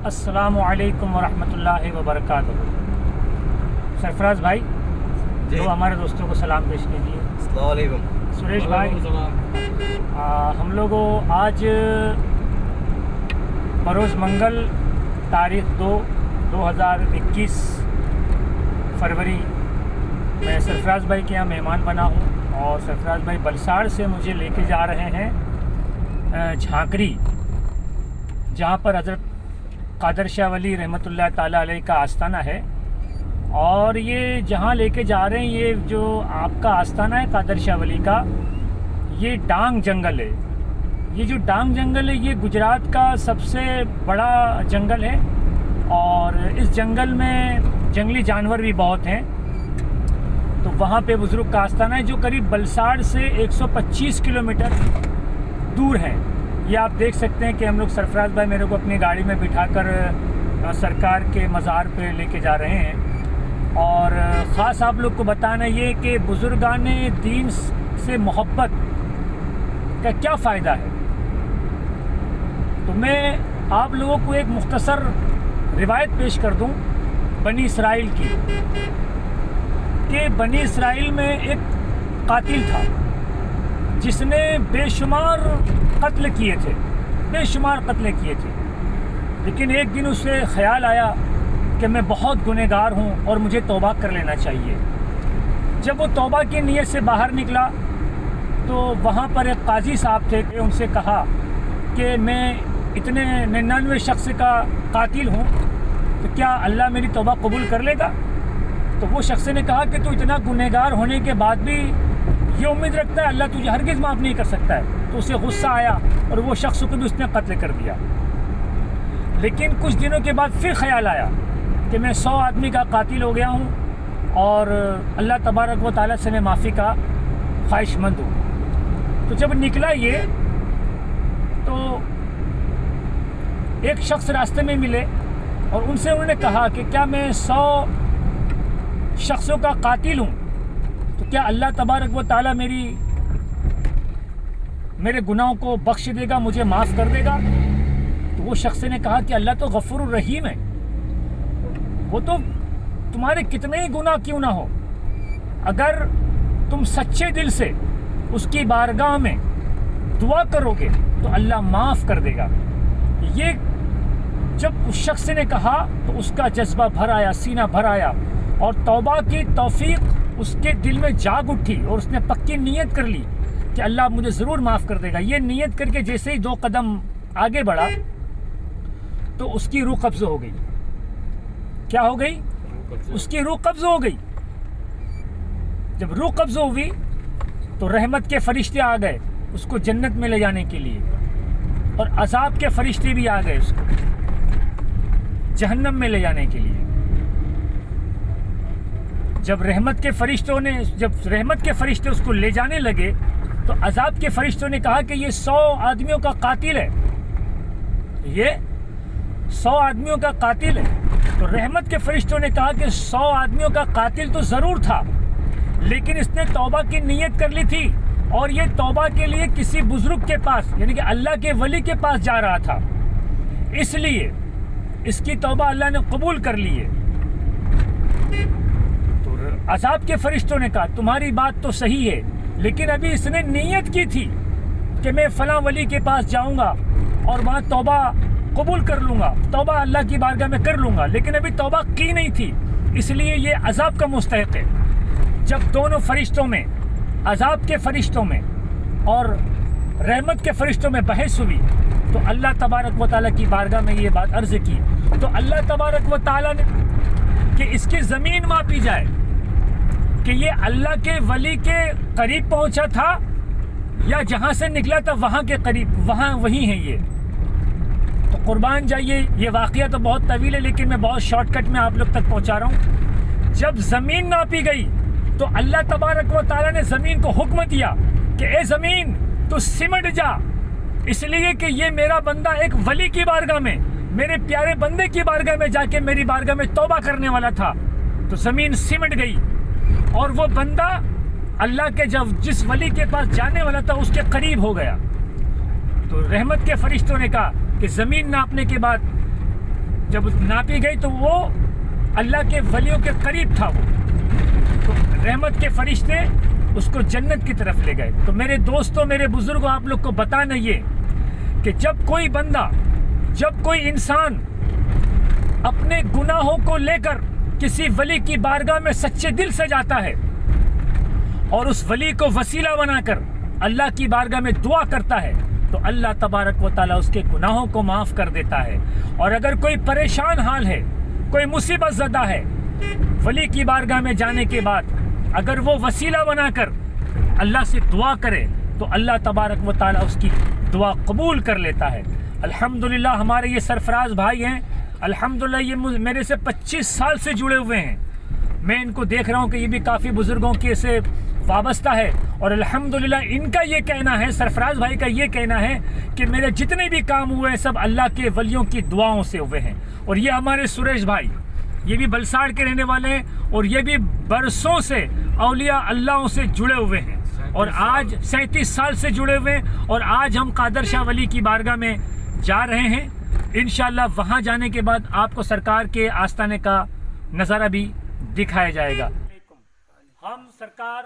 अस्सलामु अलैकुम वरहमतुल्लाहि वबरकातुहू। सरफराज भाई जी। तो हमारे दोस्तों को सलाम पेश कीजिए। अस्सलाम वालेकुम। सुरेश भाई हम लोगों आज बरोज़ मंगल तारीख़ 2021 फरवरी मैं सरफराज भाई के यहाँ मेहमान बना हूँ और सरफराज भाई बलसाड़ से मुझे लेके जा रहे हैं झांकरी, जहाँ पर हज़रत कादर शाह वली रहमतुल्लाह ताला अलैह का आस्ताना है। और ये जहाँ लेके जा रहे हैं, ये जो आपका आस्ताना है कादर शाह वली का, ये डांग जंगल है। ये जो डांग जंगल है ये गुजरात का सबसे बड़ा जंगल है और इस जंगल में जंगली जानवर भी बहुत हैं। तो वहाँ पे बुज़ुर्ग का आस्ताना है जो करीब बलसाड़ से 125 किलोमीटर दूर है। ये आप देख सकते हैं कि हम लोग सरफराज भाई मेरे को अपनी गाड़ी में बिठाकर सरकार के मज़ार पे लेके जा रहे हैं। और ख़ास आप लोग को बताना ये कि बुज़ुर्गान दीन से मोहब्बत का क्या फ़ायदा है। तो मैं आप लोगों को एक मुख्तसर रिवायत पेश कर दूं बनी इसराइल की, कि बनी इसराइल में एक कातिल था जिसने बेशुमार कत्ल किए थे, बेशुमार कत्ल किए थे। लेकिन एक दिन उसे ख्याल आया कि मैं बहुत गुनहगार हूँ और मुझे तौबा कर लेना चाहिए। जब वो तौबा की नीयत से बाहर निकला तो वहाँ पर एक काजी साहब थे, उनसे कहा कि मैं इतने 99 शख्स का कातिल हूँ, तो क्या अल्लाह मेरी तौबा कबूल कर लेगा? तो वो शख्स ने कहा कि तू इतना गुनहगार होने के बाद भी ये उम्मीद रखता है अल्लाह तुझे हरगिज़ माफ़ नहीं कर सकता है। तो उसे गुस्सा आया और वो शख्स को भी उसने कत्ल कर दिया। लेकिन कुछ दिनों के बाद फिर ख्याल आया कि मैं 100 आदमी का कातिल हो गया हूँ और अल्लाह तबारक व तआला से मैं माफ़ी का ख्वाहिशमंद हूँ। तो जब निकला ये, तो एक शख्स रास्ते में मिले और उनसे उन्होंने कहा कि क्या मैं 100 शख्सों का कातिल हूँ, तो क्या अल्लाह तबारक व तआला मेरे गुनाहों को बख्श देगा, मुझे माफ़ कर देगा? तो वो शख्स ने कहा कि अल्लाह तो गफूरुर रहीम है, वो तो तुम्हारे कितने ही गुनाह क्यों ना हो, अगर तुम सच्चे दिल से उसकी बारगाह में दुआ करोगे तो अल्लाह माफ़ कर देगा। ये जब उस शख्स ने कहा तो उसका जज्बा भर आया, सीना भर आया और तौबा की तौफीक उसके दिल में जाग उठी और उसने पक्की नीयत कर ली कि अल्लाह मुझे ज़रूर माफ़ कर देगा। ये नीयत करके जैसे ही 2 कदम आगे बढ़ा तो उसकी रूह कब्ज़ हो गई। क्या हो गई? उसकी रूह कब्ज़ हो गई। जब रूह कब्ज़ हुई तो रहमत के फरिश्ते आ गए उसको जन्नत में ले जाने के लिए, और अज़ाब के फरिश्ते भी आ गए उसको जहन्नम में ले जाने के लिए। जब रहमत के फरिश्ते उसको ले जाने लगे तो अज़ाब के फरिश्तों ने कहा कि ये 100 आदमियों का कातिल है, ये 100 आदमियों का कातिल है। तो रहमत के फरिश्तों ने कहा कि 100 आदमियों का कातिल तो ज़रूर था, लेकिन इसने तौबा की नीयत कर ली थी और ये तौबा के लिए किसी बुज़ुर्ग के पास यानी कि अल्लाह के वली के पास जा रहा था, इसलिए इसकी तौबा अल्लाह ने कबूल कर ली है। तो अज़ाब के फरिश्तों ने कहा तुम्हारी बात तो सही है, लेकिन अभी इसने नीयत की थी कि मैं फ़लाँ वली के पास जाऊंगा और वहाँ तौबा कबूल कर लूँगा, तौबा अल्लाह की बारगाह में कर लूँगा, लेकिन अभी तौबा की नहीं थी, इसलिए ये अज़ाब का मुस्तहिक़ है। जब दोनों फरिश्तों में, अज़ाब के फरिश्तों में और रहमत के फरिश्तों में बहस हुई तो अल्लाह तबारक व तआला की बारगाह में ये बात अर्ज़ की। तो अल्लाह तबारक व तआला ने कि इसकी ज़मीन मापी जाए कि ये अल्लाह के वली के करीब पहुंचा था या जहां से निकला था वहां के करीब, वही है ये। तो कुर्बान जाइए, ये वाक़या तो बहुत तवील है लेकिन मैं बहुत शॉर्टकट में आप लोग तक पहुंचा रहा हूं। जब ज़मीन नापी गई तो अल्लाह तबारक व तआला ने ज़मीन को हुक्म दिया कि ए ज़मीन तो सिमट जा, इसलिए कि ये मेरा बंदा एक वली की बारगाह में, मेरे प्यारे बंदे की बारगाह में जाके मेरी बारगाह में तौबा करने वाला था। तो ज़मीन सिमट गई और वो बंदा अल्लाह के जब जिस वली के पास जाने वाला था उसके करीब हो गया। तो रहमत के फरिश्तों ने कहा कि ज़मीन नापने के बाद جب ناپی گئی تو وہ اللہ کے ولیوں کے قریب تھا وہ، تو رحمت کے فرشتے اس کو جنت کی طرف لے گئے۔ تو میرے دوستوں، میرے بزرگوں، آپ لوگ کو بتانا یہ کہ جب کوئی بندہ، جب کوئی انسان اپنے گناہوں کو لے کر کسی ولی کی بارگاہ میں سچے دل سے جاتا ہے اور اس ولی کو وسیلہ بنا کر اللہ کی بارگاہ میں دعا کرتا ہے تو اللہ تبارک و تعالیٰ اس کے گناہوں کو معاف کر دیتا ہے۔ اور اگر کوئی پریشان حال ہے، کوئی مصیبت زدہ ہے، ولی کی بارگاہ میں جانے کے بعد اگر وہ وسیلہ بنا کر اللہ سے دعا کرے تو اللہ تبارک و تعالیٰ اس کی دعا قبول کر لیتا ہے۔ الحمدللہ ہمارے یہ سرفراز بھائی ہیں، الحمدللہ یہ میرے سے 25 سال سے جڑے ہوئے ہیں، میں ان کو دیکھ رہا ہوں کہ یہ بھی کافی بزرگوں کے سے وابستہ ہے، اور الحمدللہ ان کا یہ کہنا ہے، سرفراز بھائی کا یہ کہنا ہے کہ میرے جتنے بھی کام ہوئے ہیں سب اللہ کے ولیوں کی دعاؤں سے ہوئے ہیں۔ اور یہ ہمارے سریش بھائی، یہ بھی بلساڑ کے رہنے والے ہیں اور یہ بھی برسوں سے اولیاء اللہ سے جڑے ہوئے ہیں، اور آج 37 سال سے جڑے ہوئے ہیں، اور آج ہم قادر شاہ ولی کی بارگاہ میں جا رہے ہیں۔ انشاءاللہ وہاں جانے کے بعد آپ کو سرکار کے آستانے کا نظارہ بھی دکھایا جائے گا۔ ہم سرکار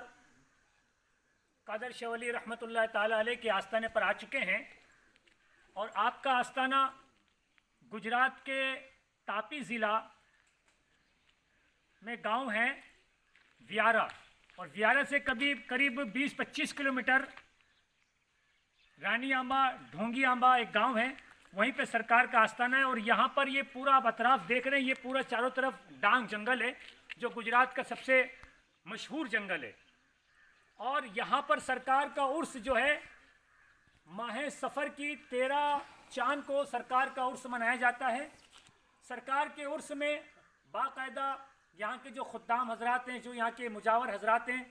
قادر شاہ ولی رحمۃ اللہ تعالی علیہ کے آستانے پر آ چکے ہیں، اور آپ کا آستانہ گجرات کے تاپی ضلع میں گاؤں ہے ویارا، اور ویارا سے قریب 20-25 کلومیٹر رانی آمبا ڈھونگی آمبا ایک گاؤں ہے، وہیں پہ سرکار کا آستانہ ہے۔ اور یہاں پر یہ پورا آپ اطراف دیکھ رہے ہیں، یہ پورا چاروں طرف ڈانگ جنگل ہے جو گجرات کا سب سے مشہور جنگل ہے، اور یہاں پر سرکار کا عرس جو ہے ماہ سفر کی 13 چاند کو سرکار کا عرس منایا جاتا ہے۔ سرکار کے عرس میں باقاعدہ یہاں کے جو خدام حضرات ہیں، جو یہاں کے مجاور حضرات ہیں،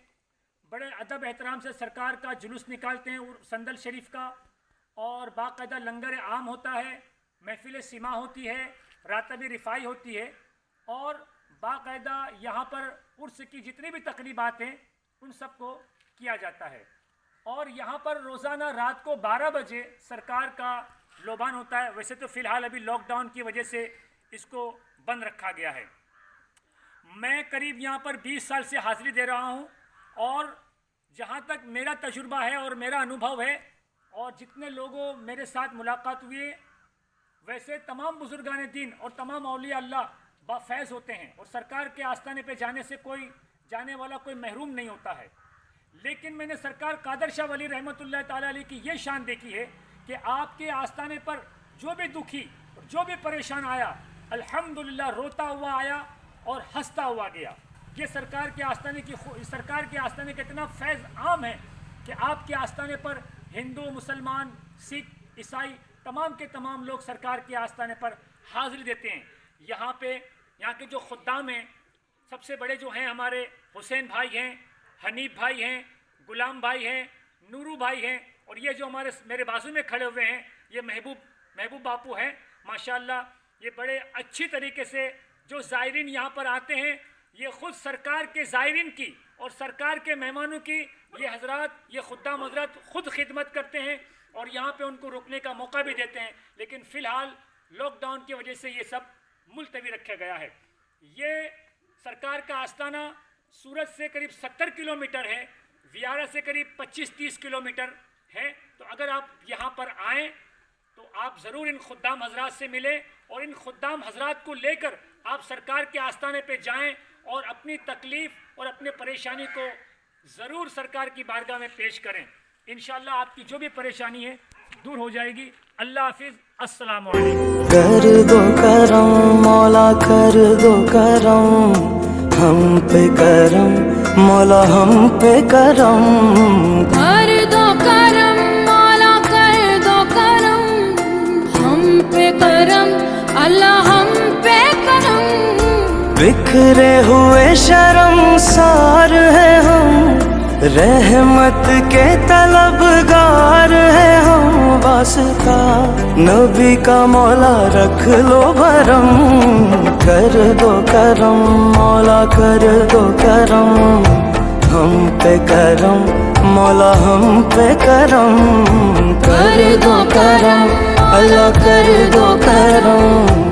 بڑے ادب احترام سے سرکار کا جلوس نکالتے ہیں سندل شریف کا، اور باقاعدہ لنگر عام ہوتا ہے، محفل سیما ہوتی ہے، راتب رفائی ہوتی ہے، اور باقاعدہ یہاں پر عرس کی جتنی بھی تقریبات ہیں ان سب کو کیا جاتا ہے۔ اور یہاں پر روزانہ رات کو 12 بجے سرکار کا لوبان ہوتا ہے۔ ویسے تو فی الحال ابھی لاک ڈاؤن کی وجہ سے اس کو بند رکھا گیا ہے۔ میں قریب یہاں پر 20 سال سے حاضری دے رہا ہوں، اور جہاں تک میرا تجربہ ہے اور میرا انوبھو ہے، اور جتنے لوگوں میرے ساتھ ملاقات ہوئی ہے، ویسے تمام بزرگان دین اور تمام اولیاء اللہ بافیض ہوتے ہیں، اور سرکار کے آستانے پہ جانے سے کوئی جانے والا کوئی محروم نہیں ہوتا ہے۔ لیکن میں نے سرکار قادر شاہ ولی رحمۃ اللہ تعالی علیہ کی یہ شان دیکھی ہے کہ آپ کے آستانے پر جو بھی دکھی، جو بھی پریشان آیا، الحمدللہ روتا ہوا آیا اور ہنستا ہوا گیا۔ یہ سرکار کے آستانے کا اتنا فیض عام ہے کہ آپ کے آستانے پر ہندو، مسلمان، سکھ، عیسائی تمام کے تمام لوگ سرکار کے آستانے پر حاضری دیتے ہیں۔ یہاں کے جو خدام ہیں، سب سے بڑے جو ہیں ہمارے حسین بھائی ہیں، حنیف بھائی ہیں، غلام بھائی ہیں، نورو بھائی ہیں، اور یہ جو میرے بازو میں کھڑے ہوئے ہیں یہ محبوب باپو ہیں۔ ماشاءاللہ یہ بڑے اچھی طریقے سے جو زائرین یہاں پر آتے ہیں، یہ خود سرکار کے زائرین کی اور سرکار کے مہمانوں کی یہ خدام حضرات خود خدمت کرتے ہیں، اور یہاں پہ ان کو رکنے کا موقع بھی دیتے ہیں۔ لیکن فی الحال لاک ڈاؤن کی وجہ سے یہ سب ملتوی رکھا گیا ہے۔ یہ سرکار کا آستانہ سورت سے قریب 70 کلومیٹر ہے، ویارا سے قریب 25-30 کلومیٹر ہے۔ تو اگر آپ یہاں پر آئیں تو آپ ضرور ان خدام حضرات سے ملیں، اور ان خدام حضرات کو لے کر آپ سرکار کے آستانے پہ جائیں، اور اپنی تکلیف اور اپنے پریشانی کو ضرور سرکار کی بارگاہ میں پیش کریں۔ انشاءاللہ آپ کی جو بھی پریشانی ہے دور ہو جائے گی۔ اللہ حافظ، السلام علیکم۔ کر دو کرم مولا، کر دو کرم ہم پہ کرم مولا، ہم پہ کرم کر دو کرم مولا، کر دو کرم ہم پہ کرم اللہ، ہم پہ کرم۔ بکھرے ہوئے شرم سار ہے ہم، رحمت کے طلبگار ہے ہم، واسطہ نبی کا مولا رکھ لو بھرم۔ کر دو کرم مولا، کر دو کرم ہم پہ کرم مولا، ہم پہ کرم۔ کر دو کرم اللہ، کر دو کرم۔